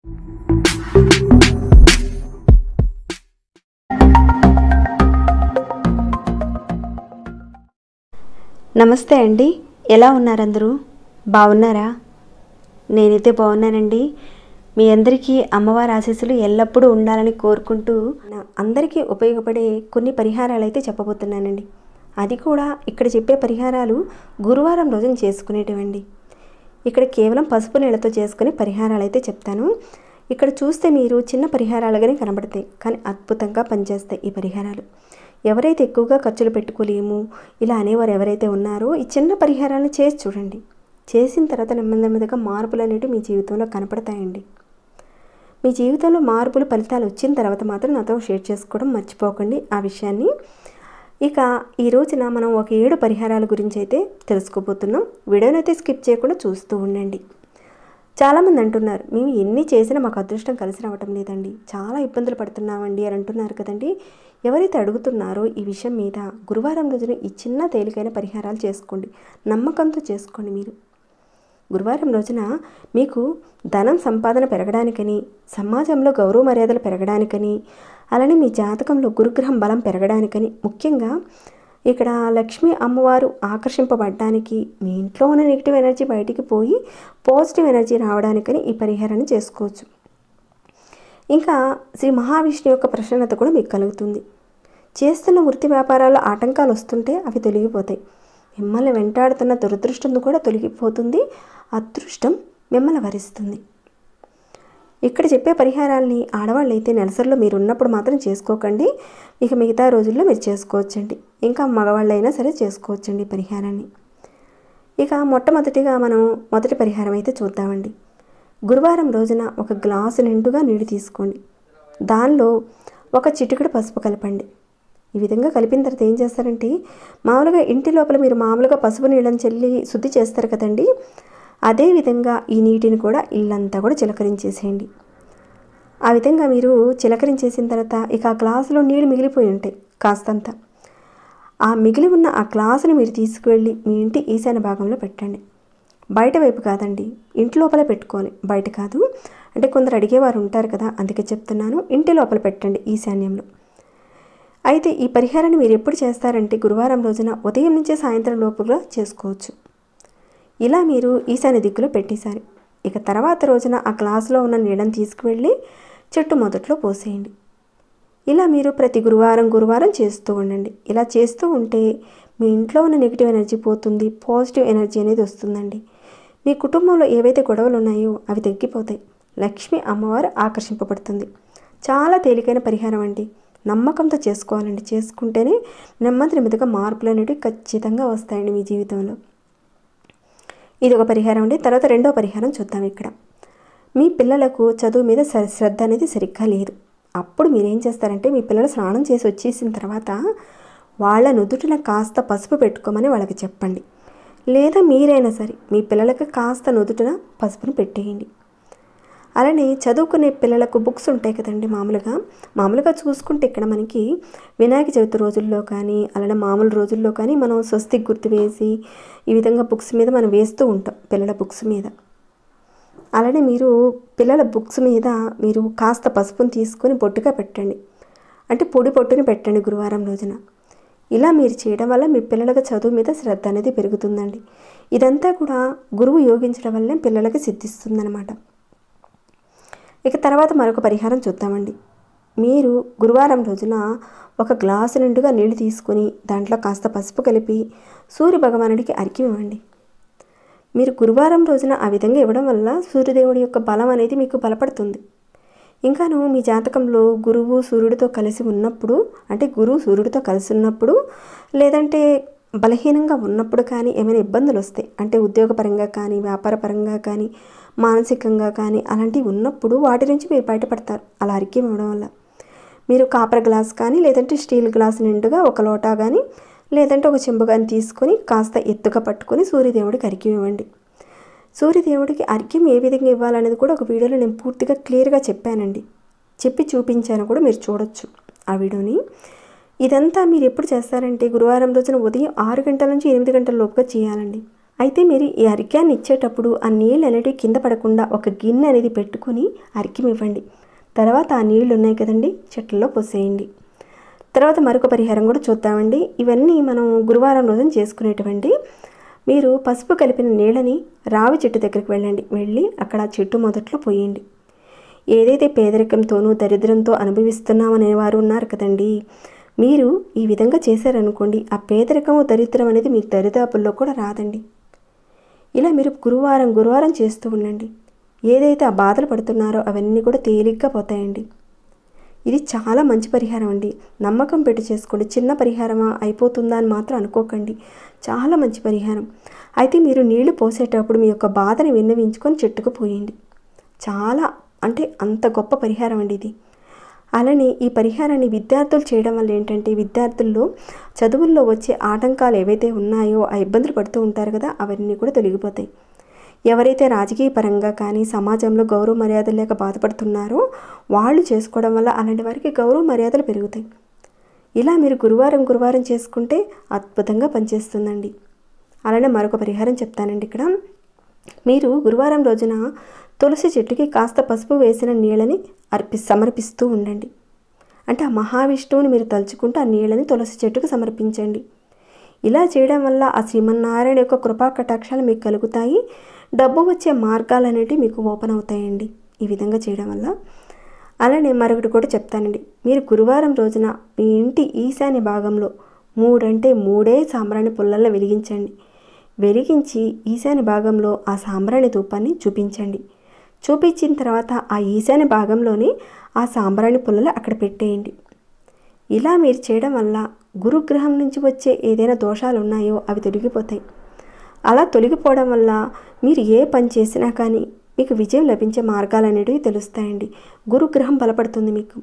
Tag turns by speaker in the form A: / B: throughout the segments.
A: నమస్తే అండి, ఎలా ఉన్నారు అందరూ? బాగున్నారా? నేనైతే బాగున్నానండి. మీ అందరికీ అమ్మవారి ఆశీస్సులు ఎల్లప్పుడూ ఉండాలని కోరుకుంటూ అందరికీ ఉపయోగపడే కొన్ని పరిహారాలు అయితే చెప్పబోతున్నానండి. అది కూడా ఇక్కడ చెప్పే పరిహారాలు గురువారం రోజున చేసుకునేటివండి. ఇక్కడ కేవలం పసుపు నీళ్ళతో చేసుకునే పరిహారాలు అయితే చెప్తాను. ఇక్కడ చూస్తే మీరు చిన్న పరిహారాలుగానే కనబడతాయి, కానీ అద్భుతంగా పనిచేస్తాయి ఈ పరిహారాలు. ఎవరైతే ఎక్కువగా ఖర్చులు పెట్టుకోలేము ఇలా అనేవారు ఎవరైతే ఉన్నారో ఈ చిన్న పరిహారాలను చేసి చూడండి. చేసిన తర్వాత నెమ్మదిగా మార్పులు అనేవి మీ జీవితంలో కనపడతాయండి. మీ జీవితంలో మార్పులు ఫలితాలు వచ్చిన తర్వాత మాత్రం నాతో షేర్ చేసుకోవడం మర్చిపోకండి ఆ విషయాన్ని. ఇక ఈ రోజున మనం ఒక 7 పరిహారాల గురించి అయితే తెలుసుకోబోతున్నాం. వీడియోని అయితే స్కిప్ చేయకుండా చూస్తూ ఉండండి. చాలామంది అంటున్నారు, మేము ఎన్ని చేసినా మాకు అదృష్టం కలిసి రావటం లేదండి, చాలా ఇబ్బందులు పడుతున్నామండి అని అంటున్నారు కదండి. ఎవరైతే అడుగుతున్నారో ఈ విషయం మీద గురువారం రోజున ఈ చిన్న తేలికైన పరిహారాలు చేసుకోండి. నమ్మకంతో చేసుకోండి. మీరు గురువారం రోజున మీకు ధనం సంపాదన పెరగడానికని, సమాజంలో గౌరవ మర్యాదలు పెరగడానికని, అలానే మీ జాతకంలో గురుగ్రహం బలం పెరగడానికని, ముఖ్యంగా ఇక్కడ లక్ష్మీ అమ్మవారు ఆకర్షింపబడడానికి, మీ ఇంట్లో ఉన్న నెగిటివ్ ఎనర్జీ బయటికి పోయి పాజిటివ్ ఎనర్జీ రావడానికని ఈ పరిహారాన్ని చేసుకోవచ్చు. ఇంకా శ్రీ మహావిష్ణు యొక్క ప్రసన్నత కూడా మీకు కలుగుతుంది. చేస్తున్న వృత్తి వ్యాపారాల్లో ఆటంకాలు వస్తుంటే అవి తొలగిపోతాయి. మిమ్మల్ని వెంటాడుతున్న దురదృష్టం కూడా తొలగిపోతుంది. అదృష్టం మిమ్మల్ని వరిస్తుంది. ఇక్కడ చెప్పే పరిహారాలని ఆడవాళ్ళు అయితే నెలసరిలో మీరు ఉన్నప్పుడు మాత్రం చేసుకోకండి. ఇక మిగతా రోజుల్లో మీరు చేసుకోవచ్చండి. ఇంకా మగవాళ్ళైనా సరే చేసుకోవచ్చండి పరిహారాన్ని. ఇక మొట్టమొదటిగా మనం మొదటి పరిహారం అయితే చూద్దామండి. గురువారం రోజున ఒక గ్లాసు నిండుగా నీళ్ళు తీసుకోండి. దానిలో ఒక చిటికెడు పసుపు కలపండి. ఈ విధంగా కలిపిన తర్వాత ఏం చేస్తారంటే, మామూలుగా ఇంటి లోపల మీరు మామూలుగా పసుపు నీళ్ళని చల్లి శుద్ధి చేస్తారు కదండి, అదేవిధంగా ఈ నీటిని కూడా ఇల్లంతా కూడా చిలకరించేసేయండి. ఆ విధంగా మీరు చిలకరించేసిన తర్వాత ఇక ఆ గ్లాసులో నీళ్ళు మిగిలిపోయి ఉంటాయి కాస్తంత. ఆ మిగిలి ఉన్న ఆ గ్లాసుని మీరు తీసుకువెళ్ళి మీ ఇంటి ఈశాన్య భాగంలో పెట్టండి. బయట వైపు కాదండి, ఇంటి లోపల పెట్టుకోవాలి, బయట కాదు. అంటే కొందరు అడిగేవారు ఉంటారు కదా, అందుకే చెప్తున్నాను. ఇంటి లోపల పెట్టండి, ఈశాన్యంలో. అయితే ఈ పరిహారాన్ని మీరు ఎప్పుడు చేస్తారంటే గురువారం రోజున ఉదయం నుంచే సాయంత్రం లోపుగా చేసుకోవచ్చు. ఇలా మీరు ఈశాన్య దిక్కులో పెట్టేశారు. ఇక తర్వాత రోజున ఆ గ్లాసులో ఉన్న నీళ్ళని తీసుకువెళ్ళి చెట్టు మొదట్లో పోసేయండి. ఇలా మీరు ప్రతి గురువారం చేస్తూ ఉండండి. ఇలా చేస్తూ ఉంటే మీ ఇంట్లో ఉన్న నెగిటివ్ ఎనర్జీ పోతుంది, పాజిటివ్ ఎనర్జీ అనేది వస్తుందండి. మీ కుటుంబంలో ఏవైతే గొడవలు ఉన్నాయో అవి తగ్గిపోతాయి. లక్ష్మీ అమ్మవారు ఆకర్షింపబడుతుంది. చాలా తేలికైన పరిహారం అండి. నమ్మకంతో చేసుకోవాలండి. చేసుకుంటేనే నెమ్మదిగా మార్పులు అనేవి ఖచ్చితంగా వస్తాయండి మీ జీవితంలో. ఇది ఒక పరిహారం అండి. తర్వాత రెండో పరిహారం చూద్దాం. ఇక్కడ మీ పిల్లలకు చదువు మీద శ్రద్ధ అనేది సరిగ్గా లేదు. అప్పుడు మీరేం చేస్తారంటే, మీ పిల్లలు స్నానం చేసి వచ్చేసిన తర్వాత వాళ్ళ నుదుటిన కాస్త పసుపు పెట్టుకోమని వాళ్ళకి చెప్పండి. లేదా మీరైనా సరే మీ పిల్లలకి కాస్త నుదుటిన పసుపుని పెట్టేయండి. అలానే చదువుకునే పిల్లలకు బుక్స్ ఉంటాయి కదండి. మామూలుగా చూసుకుంటే ఇక్కడ మనకి వినాయక చవితి రోజుల్లో కానీ, అలానే మామూలు రోజుల్లో కానీ మనం స్వస్తిక్ గుర్తు వేసి ఈ విధంగా బుక్స్ మీద మనం వేస్తూ ఉంటాం, పిల్లల బుక్స్ మీద. అలానే మీరు పిల్లల బుక్స్ మీద మీరు కాస్త పసుపుని తీసుకొని బొట్టుగా పెట్టండి. అంటే పొడి పొట్టుని పెట్టండి గురువారం రోజున. ఇలా మీరు చేయడం వల్ల మీ పిల్లలకు చదువు మీద శ్రద్ధ అనేది పెరుగుతుందండి. ఇదంతా కూడా గురువు యోగించడం వల్లే పిల్లలకి సిద్ధిస్తుందన్నమాట. ఇక తర్వాత మరొక పరిహారం చూద్దామండి. మీరు గురువారం రోజున ఒక గ్లాసు నిండుగా నీళ్లు తీసుకొని దాంట్లో కాస్త పసుపు కలిపి సూర్య భగవానుడికి అర్ఘ్యం ఇవ్వండి. మీరు గురువారం రోజున ఆ విధంగా ఇవ్వడం వల్ల సూర్యదేవుడి యొక్క బలం అనేది మీకు బలపడుతుంది. ఇంకాను మీ జాతకంలో గురువు సూర్యుడితో కలిసి ఉన్నప్పుడు, అంటే గురువు సూర్యుడితో కలిసి ఉన్నప్పుడు, లేదంటే బలహీనంగా ఉన్నప్పుడు కానీ ఏమైనా ఇబ్బందులు వస్తాయి. అంటే ఉద్యోగపరంగా కానీ, వ్యాపార పరంగా కానీ, మానసికంగా కానీ అలాంటివి ఉన్నప్పుడు వాటి నుంచి మీరు బయటపడతారు అలా అర్ఘ్యం ఇవ్వడం వల్ల. మీరు కాపర్ గ్లాస్ కానీ, లేదంటే స్టీల్ గ్లాస్ నిండుగా ఒక లోటా కానీ, లేదంటే ఒక చెంబు కానీ తీసుకొని కాస్త ఎత్తుగా పట్టుకొని సూర్యదేవుడికి అర్ఘ్యం ఇవ్వండి. సూర్యదేవుడికి అర్ఘ్యం ఏ విధంగా ఇవ్వాలనేది కూడా ఒక వీడియోలో నేను పూర్తిగా క్లియర్గా చెప్పానండి. చెప్పి చూపించాను కూడా, మీరు చూడొచ్చు ఆ వీడియోని. ఇదంతా మీరు ఎప్పుడు చేస్తారంటే గురువారం రోజున ఉదయం 6 గంటల నుంచి 8 గంటల లోపుగా చేయాలండి. అయితే మీరు ఈ అర్ఘ్యాన్ని ఇచ్చేటప్పుడు ఆ నీళ్ళు అనేటివి కింద పడకుండా ఒక గిన్నె అనేది పెట్టుకొని అర్ఘ్యం ఇవ్వండి. తర్వాత ఆ నీళ్ళు ఉన్నాయి కదండి, చెట్లలో పోసేయండి. తర్వాత మరొక పరిహారం కూడా చూద్దామండి. ఇవన్నీ మనం గురువారం రోజున చేసుకునేటువంటి. మీరు పసుపు కలిపిన నీళ్ళని రావి చెట్టు దగ్గరికి వెళ్ళి అక్కడ చెట్టు మొదట్లో పోయండి. ఏదైతే పేదరికంతోనూ దరిద్రంతో అనుభవిస్తున్నామనే వారు ఉన్నారు కదండి, మీరు ఈ విధంగా చేశారనుకోండి, ఆ పేదరికము దరిద్రం అనేది మీ దరిదాపుల్లో కూడా రాదండి. ఇలా మీరు గురువారం చేస్తూ ఉండండి. ఏదైతే ఆ బాధలు పడుతున్నారో అవన్నీ కూడా తేలిగ్గా పోతాయండి. ఇది చాలా మంచి పరిహారం అండి. నమ్మకం పెట్టి చేసుకోండి. చిన్న పరిహారమా, అయిపోతుందా అని మాత్రం అనుకోకండి. చాలా మంచి పరిహారం. అయితే మీరు నీళ్లు పోసేటప్పుడు మీ యొక్క బాధని విన్నవించుకొని చెట్టుకు పోయండి. చాలా అంటే అంత గొప్ప పరిహారం అండి ఇది. అలానే ఈ పరిహారాన్ని విద్యార్థులు చేయడం వల్ల ఏంటంటే, విద్యార్థుల్లో చదువుల్లో వచ్చే ఆటంకాలు ఏవైతే ఉన్నాయో, ఆ ఇబ్బందులు పడుతూ ఉంటారు కదా, అవన్నీ కూడా తొలగిపోతాయి. ఎవరైతే రాజకీయ పరంగా కానీ సమాజంలో గౌరవ మర్యాదలు లేక బాధపడుతున్నారో వాళ్ళు చేసుకోవడం వల్ల అలాంటి వారికి గౌరవ మర్యాదలు పెరుగుతాయి. ఇలా మీరు గురువారం చేసుకుంటే అద్భుతంగా పనిచేస్తుందండి. అలానే మరొక పరిహారం చెప్తానండి. ఇక్కడ మీరు గురువారం రోజున తులసి చెట్టుకి కాస్త పసుపు వేసిన నీళ్ళని సమర్పిస్తూ ఉండండి. అంటే ఆ మహావిష్ణువుని మీరు తలుచుకుంటూ ఆ నీళ్ళని తులసి చెట్టుకు సమర్పించండి. ఇలా చేయడం వల్ల ఆ శ్రీమన్నారాయణ యొక్క కృపా కటాక్షాలు మీకు కలుగుతాయి. డబ్బు వచ్చే మార్గాలు అనేవి మీకు ఓపెన్ అవుతాయండి ఈ విధంగా చేయడం వల్ల. అలానే మరొకటి కూడా చెప్తానండి. మీరు గురువారం రోజున మీ ఇంటి ఈశాన్య భాగంలో 3 అంటే 3 సాంబ్రాణి పుల్లలను వెలిగించి ఈశాన్య భాగంలో ఆ సాంబ్రాణి ధూపాన్ని చూపించండి. చూపించిన తర్వాత ఆ ఈశాన్య భాగంలోని ఆ సాంబ్రాణి పుల్లలు అక్కడ పెట్టేయండి. ఇలా మీరు చేయడం వల్ల గురుగ్రహం నుంచి వచ్చే ఏదైనా దోషాలు ఉన్నాయో అవి తొలగిపోతాయి. అలా తొలగిపోవడం వల్ల మీరు ఏ పని చేసినా కానీ మీకు విజయం లభించే మార్గాలు అనేటివి తెలుస్తాయండి. గురుగ్రహం బలపడుతుంది మీకు.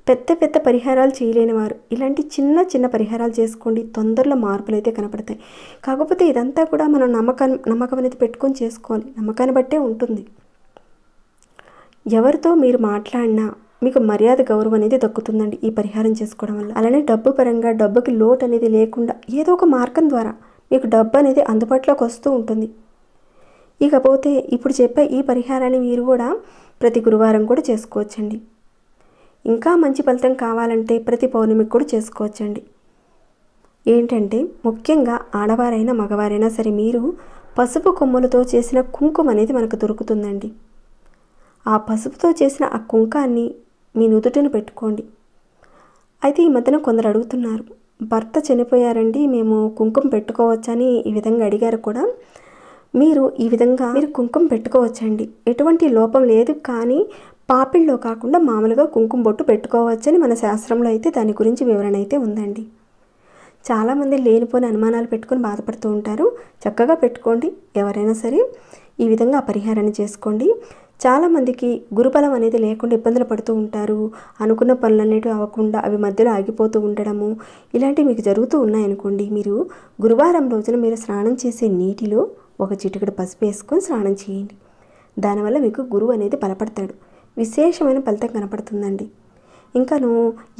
A: పెద్ద పరిహారాలు చేయలేని వారు ఇలాంటి చిన్న పరిహారాలు చేసుకోండి. తొందరలో మార్పులు అయితే కనపడతాయి. కాకపోతే ఇదంతా కూడా మనం నమ్మకం అనేది పెట్టుకొని చేసుకోవాలి. నమ్మకాన్ని బట్టే ఉంటుంది. ఎవరితో మీరు మాట్లాడినా మీకు మర్యాద గౌరవం అనేది దక్కుతుందండి ఈ పరిహారం చేసుకోవడం వల్ల. అలానే డబ్బు పరంగా డబ్బుకి లోటు అనేది లేకుండా ఏదో ఒక మార్గం ద్వారా మీకు డబ్బు అనేది అందుబాటులోకి వస్తూ ఉంటుంది. ఇకపోతే ఇప్పుడు చెప్పే ఈ పరిహారాన్ని మీరు కూడా ప్రతి గురువారం కూడా చేసుకోవచ్చండి. ఇంకా మంచి ఫలితం కావాలంటే ప్రతి పౌర్ణమికి కూడా చేసుకోవచ్చండి. ఏంటంటే ముఖ్యంగా ఆడవారైనా మగవారైనా సరే మీరు పసుపు కొమ్ములతో చేసిన కుంకుమ అనేది మనకు దొరుకుతుందండి. ఆ పసుపుతో చేసిన ఆ కుంకాన్ని మీ నుదుటిని పెట్టుకోండి. అయితే ఈ మధ్యన కొందరు అడుగుతున్నారు, భర్త చనిపోయారండి, మేము కుంకుమ పెట్టుకోవచ్చని ఈ విధంగా అడిగారు కూడా. మీరు ఈ విధంగా మీరు కుంకుమ పెట్టుకోవచ్చండి. ఎటువంటి లోపం లేదు. కానీ పాపిల్లో కాకుండా మామూలుగా కుంకుమ బొట్టు పెట్టుకోవచ్చని మన శాస్త్రంలో అయితే దాని గురించి వివరణ అయితే ఉందండి. చాలామంది లేనిపోని అనుమానాలు పెట్టుకొని బాధపడుతూ ఉంటారు. చక్కగా పెట్టుకోండి. ఎవరైనా సరే ఈ విధంగా పరిహారాన్ని చేసుకోండి. చాలామందికి గురుబలం అనేది లేకుండా ఇబ్బందులు పడుతూ ఉంటారు. అనుకున్న పనులు అనేటివి అవ్వకుండా అవి మధ్యలో ఆగిపోతూ ఉండడము ఇలాంటివి మీకు జరుగుతూ ఉన్నాయనుకోండి. మీరు గురువారం రోజున మీరు స్నానం చేసే నీటిలో ఒక చిటికెడు పసుపు వేసుకొని స్నానం చేయండి. దానివల్ల మీకు గురువు అనేది బలపడతాడు. విశేషమైన ఫలితం కనపడుతుందండి. ఇంకాను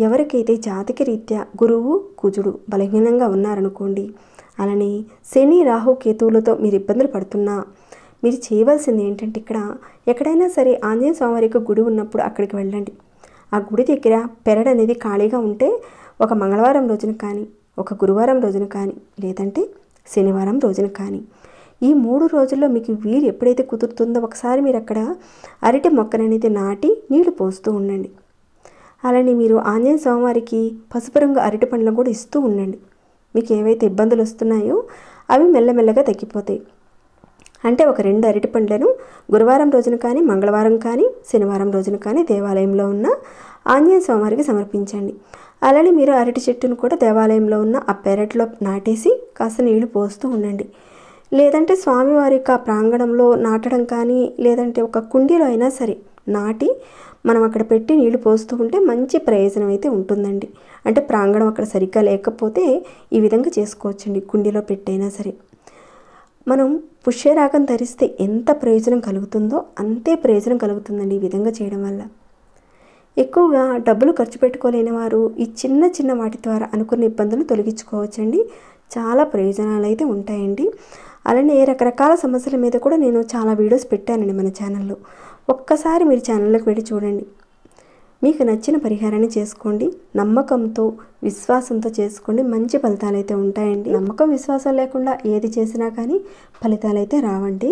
A: ఎవరికైతే జాతక రీత్యా గురువు కుజుడు బలహీనంగా ఉన్నారనుకోండి, అలానే శని రాహు కేతువులతో మీరు ఇబ్బందులు పడుతున్నా మీరు చేయవలసింది ఏంటంటే, ఎక్కడైనా సరే ఆంజనేయ స్వామివారికి గుడి ఉన్నప్పుడు అక్కడికి వెళ్ళండి. ఆ గుడి దగ్గర పెరడు అనేది ఖాళీగా ఉంటే ఒక మంగళవారం రోజున కానీ, ఒక గురువారం రోజున కానీ, లేదంటే శనివారం రోజున కానీ, ఈ 3 రోజుల్లో మీకు వీలు ఎప్పుడైతే కుదురుతుందో ఒకసారి మీరు అక్కడ అరటి మొక్కననేది నాటి నీళ్లు పోస్తూ ఉండండి. అలానే మీరు ఆంజనేయ స్వామివారికి పసుపు రంగు అరటి పండ్లను కూడా ఇస్తూ ఉండండి. మీకు ఏవైతే ఇబ్బందులు వస్తున్నాయో అవి మెల్లమెల్లగా తగ్గిపోతాయి. అంటే ఒక 2 అరటి పండ్లను గురువారం రోజున కానీ, మంగళవారం కానీ, శనివారం రోజున కానీ దేవాలయంలో ఉన్న ఆంజనేయ స్వామివారికి సమర్పించండి. అలానే మీరు అరటి చెట్టును కూడా దేవాలయంలో ఉన్న ఆ పెరట్లో నాటేసి కాస్త నీళ్లు పోస్తూ ఉండండి. లేదంటే స్వామివారి యొక్క ప్రాంగణంలో నాటడం కానీ, లేదంటే ఒక కుండీలో అయినా సరే నాటి మనం అక్కడ పెట్టి నీళ్లు పోస్తూ ఉంటే మంచి ప్రయోజనం అయితే ఉంటుందండి. అంటే ప్రాంగణం అక్కడ సరిగ్గా లేకపోతే ఈ విధంగా చేసుకోవచ్చండి. కుండీలో పెట్టైనా సరే మనం పుష్యరాగం ధరిస్తే ఎంత ప్రయోజనం కలుగుతుందో అంతే ప్రయోజనం కలుగుతుందండి ఈ విధంగా చేయడం వల్ల. ఎక్కువగా డబ్బులు ఖర్చు పెట్టుకోలేని వారు ఈ చిన్న వాటి ద్వారా అనుకున్న ఇబ్బందులను తొలగించుకోవచ్చండి. చాలా ప్రయోజనాలు అయితే ఉంటాయండి. అలానే రకరకాల సమస్యల మీద కూడా నేను చాలా వీడియోస్ పెట్టానండి మన ఛానల్లో. ఒక్కసారి మీరు ఛానల్లోకి వెళ్ళి చూడండి. మీకు నచ్చిన పరిహారాన్ని చేసుకోండి. నమ్మకంతో విశ్వాసంతో చేసుకోండి. మంచి ఫలితాలు అయితే ఉంటాయండి. నమ్మకం విశ్వాసం లేకుండా ఏది చేసినా కానీ ఫలితాలు అయితే రావండి.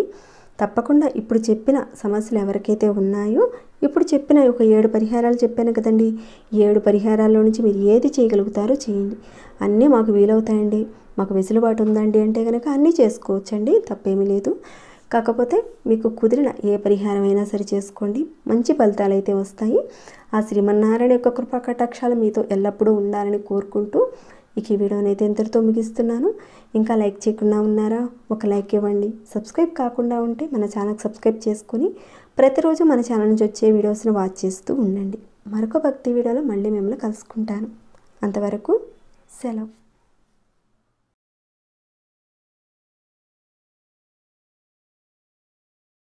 A: తప్పకుండా ఇప్పుడు చెప్పిన సమస్యలు ఎవరికైతే ఉన్నాయో, ఇప్పుడు చెప్పిన ఒక 7 పరిహారాలు చెప్పాను కదండి, 7 పరిహారాల్లో నుంచి మీరు ఏది చేయగలుగుతారో చేయండి. అన్నీ మాకు వీలవుతాయండి, మాకు వెసులుబాటు ఉందండి అంటే కనుక అన్నీ చేసుకోవచ్చండి, తప్పేమీ లేదు. కాకపోతే మీకు కుదిరిన ఏ పరిహారం అయినా సరే చేసుకోండి. మంచి ఫలితాలు అయితే వస్తాయి. ఆ శ్రీమన్నారాయణ యొక్క కృపా కటాక్షాలు మీతో ఎల్లప్పుడూ ఉండాలని కోరుకుంటూ ఈ వీడియోని అయితే ఇంతటితో ముగిస్తున్నాను. ఇంకా లైక్ చేయకుండా ఉన్నారా? ఒక లైక్ ఇవ్వండి. సబ్స్క్రైబ్ కాకుండా ఉంటే మన ఛానల్కి సబ్స్క్రైబ్ చేసుకొని ప్రతిరోజు మన ఛానల్ నుంచి వచ్చే వీడియోస్ని వాచ్ చేస్తూ ఉండండి. మరొక భక్తి వీడియోలో మళ్ళీ మిమ్మల్ని కలుసుకుంటాను. అంతవరకు సెలవు.